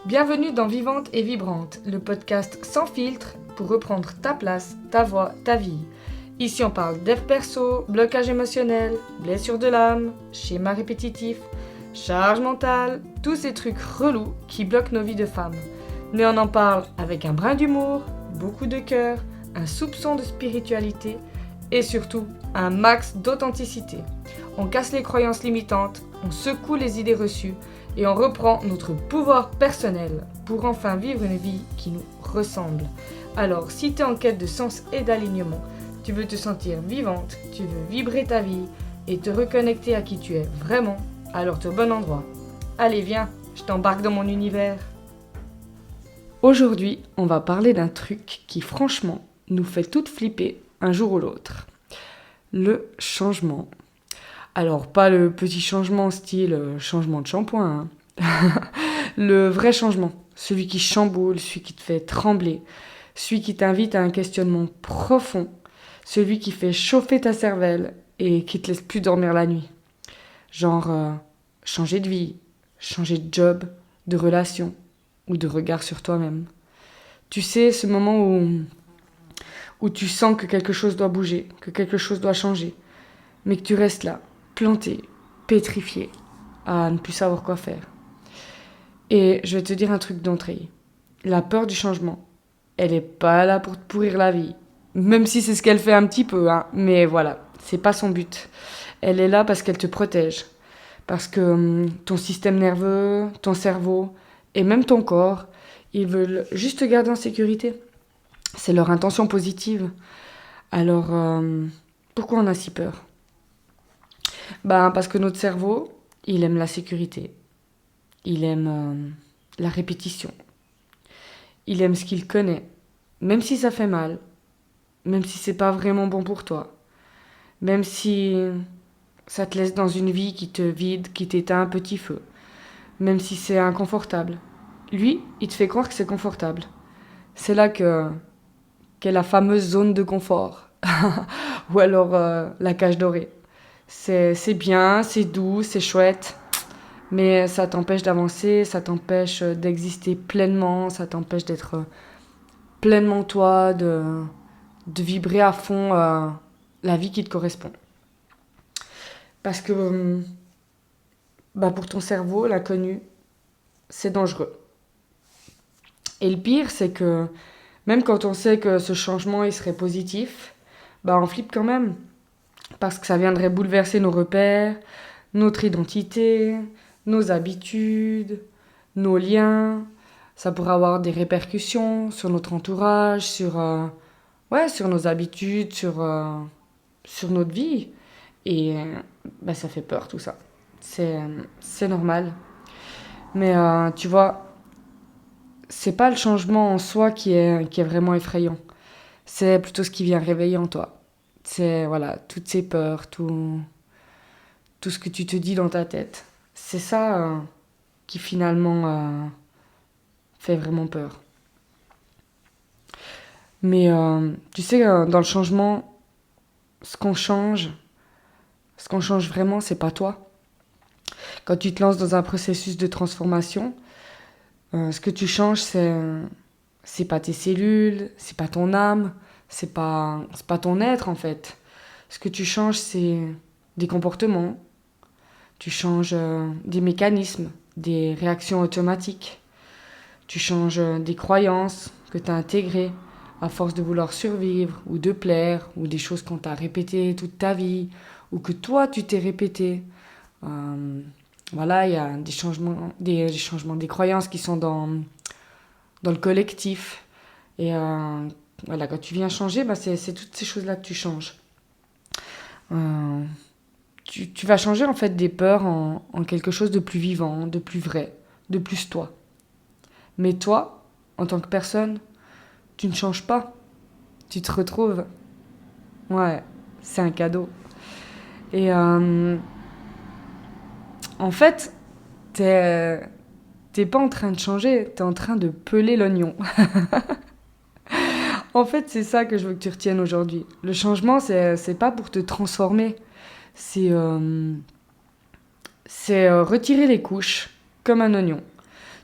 Bienvenue dans Vivante et Vibrante, le podcast sans filtre pour reprendre ta place, ta voix, ta vie. Ici on parle dev perso, blocage émotionnel, blessure de l'âme, schéma répétitif, charge mentale, tous ces trucs relous qui bloquent nos vies de femmes. Mais on en parle avec un brin d'humour, beaucoup de cœur, un soupçon de spiritualité et surtout un max d'authenticité. On casse les croyances limitantes, on secoue les idées reçues et on reprend notre pouvoir personnel pour enfin vivre une vie qui nous ressemble. Alors, si tu es en quête de sens et d'alignement, tu veux te sentir vivante, tu veux vibrer ta vie et te reconnecter à qui tu es vraiment, alors tu es au bon endroit. Allez, viens, je t'embarque dans mon univers. Aujourd'hui, on va parler d'un truc qui franchement nous fait toutes flipper un jour ou l'autre. Le changement. Alors, pas le petit changement style changement de shampoing, hein. Le vrai changement, celui qui chamboule, celui qui te fait trembler, celui qui t'invite à un questionnement profond, celui qui fait chauffer ta cervelle et qui te laisse plus dormir la nuit. Genre, changer de vie, changer de job, de relation ou de regard sur toi-même. Tu sais, ce moment où tu sens que quelque chose doit bouger, que quelque chose doit changer, mais que tu restes là, planté, pétrifié, à ne plus savoir quoi faire. Et je vais te dire un truc d'entrée. La peur du changement, elle est pas là pour te pourrir la vie. Même si c'est ce qu'elle fait un petit peu, hein. Mais voilà, c'est pas son but. Elle est là parce qu'elle te protège. Parce que ton système nerveux, ton cerveau et même ton corps, ils veulent juste te garder en sécurité. C'est leur intention positive. Alors, pourquoi on a si peur ? Parce que notre cerveau, il aime la sécurité. Il aime la répétition. Il aime ce qu'il connaît. Même si ça fait mal. Même si c'est pas vraiment bon pour toi. Même si ça te laisse dans une vie qui te vide, qui t'éteint un petit feu. Même si c'est inconfortable. Lui, il te fait croire que c'est confortable. C'est là qu'est la fameuse zone de confort. Ou alors la cage dorée. C'est bien, c'est doux, c'est chouette, mais ça t'empêche d'avancer, ça t'empêche d'exister pleinement, ça t'empêche d'être pleinement toi, de vibrer à fond la vie qui te correspond. Parce que pour ton cerveau, l'inconnu, c'est dangereux. Et le pire, c'est que même quand on sait que ce changement il serait positif, on flippe quand même. Parce que ça viendrait bouleverser nos repères, notre identité, nos habitudes, nos liens. Ça pourrait avoir des répercussions sur notre entourage, sur nos habitudes, sur notre vie. Et ça fait peur tout ça. C'est normal. Mais tu vois, c'est pas le changement en soi qui est vraiment effrayant. C'est plutôt ce qui vient réveiller en toi. C'est toutes ces peurs, tout ce que tu te dis dans ta tête. C'est ça qui finalement fait vraiment peur. Mais tu sais, dans le changement, ce qu'on change vraiment, c'est pas toi. Quand tu te lances dans un processus de transformation, ce que tu changes, c'est pas tes cellules, c'est pas ton âme, c'est pas ton être en fait. Ce que tu changes, c'est des comportements, tu changes des mécanismes, des réactions automatiques, tu changes des croyances que tu as intégrées à force de vouloir survivre ou de plaire, ou des choses qu'on t'a répétées toute ta vie, ou que toi tu t'es répété. Il y a des changements, des croyances qui sont dans le collectif. Et quand tu viens changer, c'est toutes ces choses-là que tu changes. Tu vas changer en fait des peurs en quelque chose de plus vivant, de plus vrai, de plus toi. Mais toi, en tant que personne, tu ne changes pas. Tu te retrouves. Ouais, c'est un cadeau. Et en fait, t'es pas en train de changer, t'es en train de peler l'oignon. En fait, c'est ça que je veux que tu retiennes aujourd'hui. Le changement, c'est pas pour te transformer. C'est retirer les couches comme un oignon.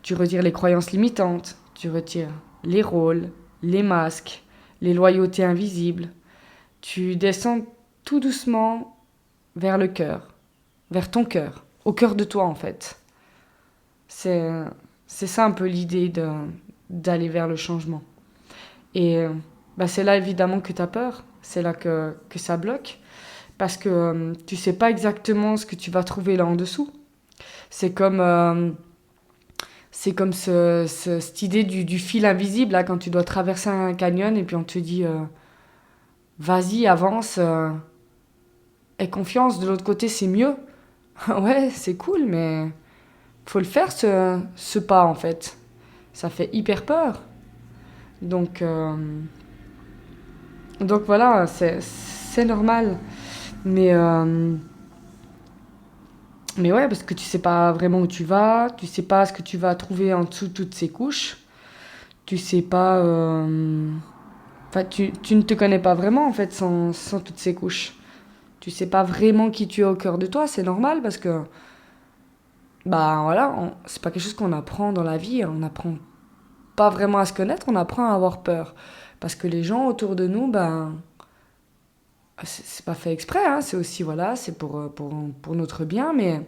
Tu retires les croyances limitantes, tu retires les rôles, les masques, les loyautés invisibles. Tu descends tout doucement vers le cœur, vers ton cœur, au cœur de toi en fait. C'est, c'est ça un peu l'idée d'aller vers le changement. Et c'est là évidemment que tu as peur, c'est là que ça bloque, parce que tu sais pas exactement ce que tu vas trouver là en dessous. C'est comme, euh, c'est comme cette idée du fil invisible, là, quand tu dois traverser un canyon et puis on te dit vas-y, avance, aie confiance, de l'autre côté c'est mieux. Ouais, c'est cool, mais faut le faire ce pas en fait. Ça fait hyper peur. Donc, euh, donc voilà, c'est normal. Mais, euh, mais ouais, parce que tu sais pas vraiment où tu vas, tu sais pas ce que tu vas trouver en dessous de toutes ces couches. Tu sais pas. Enfin, tu ne te connais pas vraiment en fait sans toutes ces couches. Tu sais pas vraiment qui tu es au cœur de toi, c'est normal parce que. Bah voilà, c'est pas quelque chose qu'on apprend dans la vie, on apprend pas vraiment à se connaître, on apprend à avoir peur. Parce que les gens autour de nous, ben, c'est pas fait exprès, hein, c'est aussi, voilà, c'est pour notre bien, mais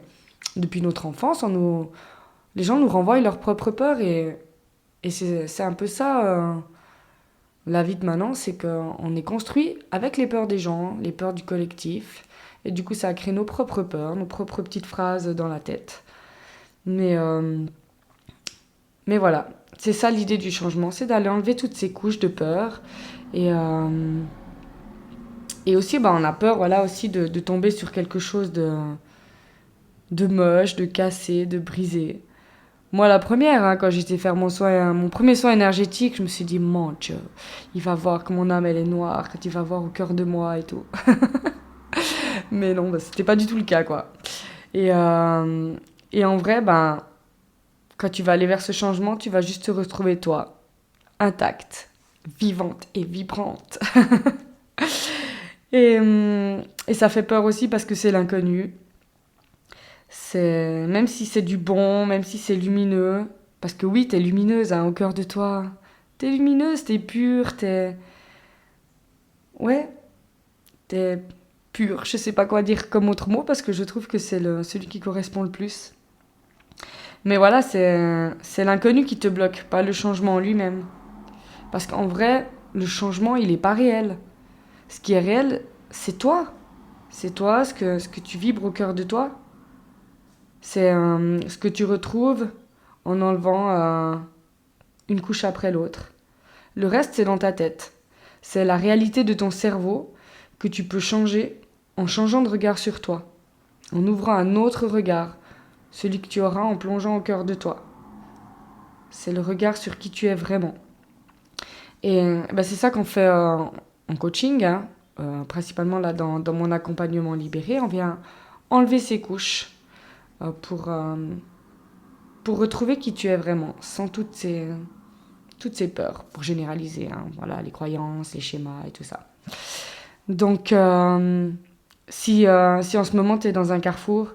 depuis notre enfance, les gens nous renvoient leur propre peur et c'est un peu ça, la vie de maintenant, c'est qu'on est construit avec les peurs des gens, les peurs du collectif, et du coup ça a créé nos propres peurs, nos propres petites phrases dans la tête. Mais, euh, mais voilà, c'est ça l'idée du changement, c'est d'aller enlever toutes ces couches de peur et... et aussi, bah, on a peur, voilà, aussi de tomber sur quelque chose de moche, de cassé, de brisé. Moi, la première, hein, quand j'étais faire mon premier soin énergétique, je me suis dit, mon Dieu, il va voir que mon âme, elle est noire, quand il va voir au cœur de moi et tout. Mais non, bah, c'était pas du tout le cas, quoi. Et, euh, et en vrai, ben, quand tu vas aller vers ce changement, tu vas juste te retrouver toi, intacte, vivante et vibrante. Et ça fait peur aussi parce que c'est l'inconnu. Même si c'est du bon, même si c'est lumineux, parce que oui, t'es lumineuse hein, au cœur de toi. T'es lumineuse, t'es pure, ouais, t'es pure. Je sais pas quoi dire comme autre mot parce que je trouve que c'est celui qui correspond le plus. Mais voilà, c'est l'inconnu qui te bloque, pas le changement en lui-même. Parce qu'en vrai, le changement, il est pas réel. Ce qui est réel, c'est toi. C'est toi, ce que tu vibres au cœur de toi. C'est ce que tu retrouves en enlevant une couche après l'autre. Le reste, c'est dans ta tête. C'est la réalité de ton cerveau que tu peux changer en changeant de regard sur toi, en ouvrant un autre regard, celui que tu auras en plongeant au cœur de toi. C'est le regard sur qui tu es vraiment. Et c'est ça qu'on fait en coaching, hein, principalement là dans mon accompagnement libéré. On vient enlever ces couches euh, pour, euh, pour retrouver qui tu es vraiment, sans toutes ces peurs, pour généraliser, hein, voilà, les croyances, les schémas et tout ça. Donc, si en ce moment tu es dans un carrefour,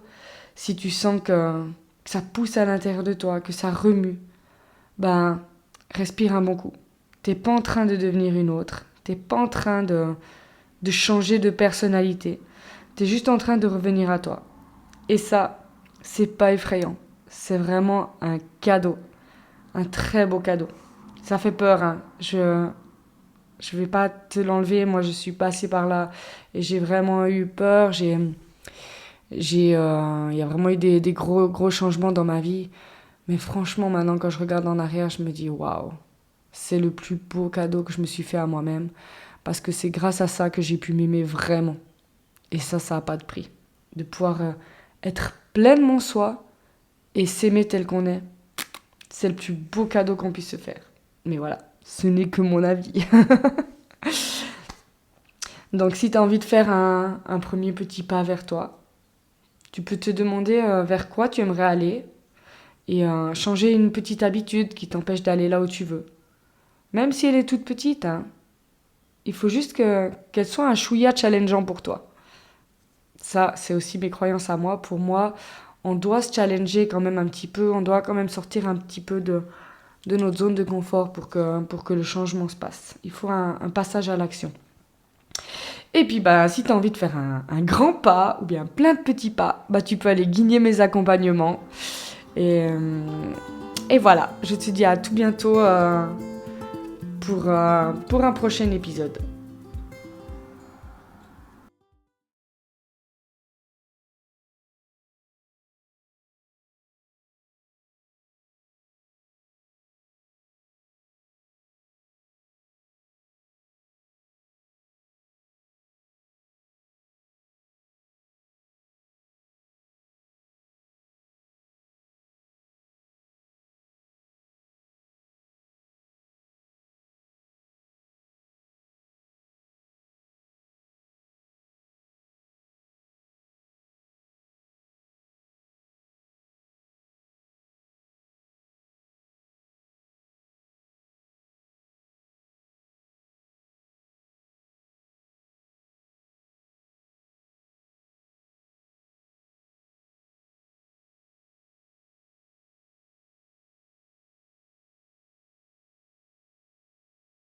si tu sens que ça pousse à l'intérieur de toi, que ça remue, ben, respire un bon coup. T'es pas en train de devenir une autre, t'es pas en train de changer de personnalité, t'es juste en train de revenir à toi. Et ça, c'est pas effrayant, c'est vraiment un cadeau, un très beau cadeau. Ça fait peur, hein. Je vais pas te l'enlever, moi je suis passée par là et j'ai vraiment eu peur, il y a vraiment eu des gros, gros changements dans ma vie. Mais franchement, maintenant, quand je regarde en arrière, je me dis waouh, c'est le plus beau cadeau que je me suis fait à moi-même. Parce que c'est grâce à ça que j'ai pu m'aimer vraiment. Et ça n'a pas de prix. De pouvoir être pleinement soi et s'aimer tel qu'on est, c'est le plus beau cadeau qu'on puisse se faire. Mais voilà, ce n'est que mon avis. Donc si tu as envie de faire un premier petit pas vers toi, tu peux te demander vers quoi tu aimerais aller et changer une petite habitude qui t'empêche d'aller là où tu veux. Même si elle est toute petite, hein, il faut juste qu'elle soit un chouïa challengeant pour toi. Ça, c'est aussi mes croyances à moi. Pour moi, on doit se challenger quand même un petit peu, on doit quand même sortir un petit peu de notre zone de confort pour que le changement se passe. Il faut un passage à l'action. Et puis si tu as envie de faire un grand pas ou bien plein de petits pas, tu peux aller guigner mes accompagnements. Et voilà, je te dis à tout bientôt pour un prochain épisode.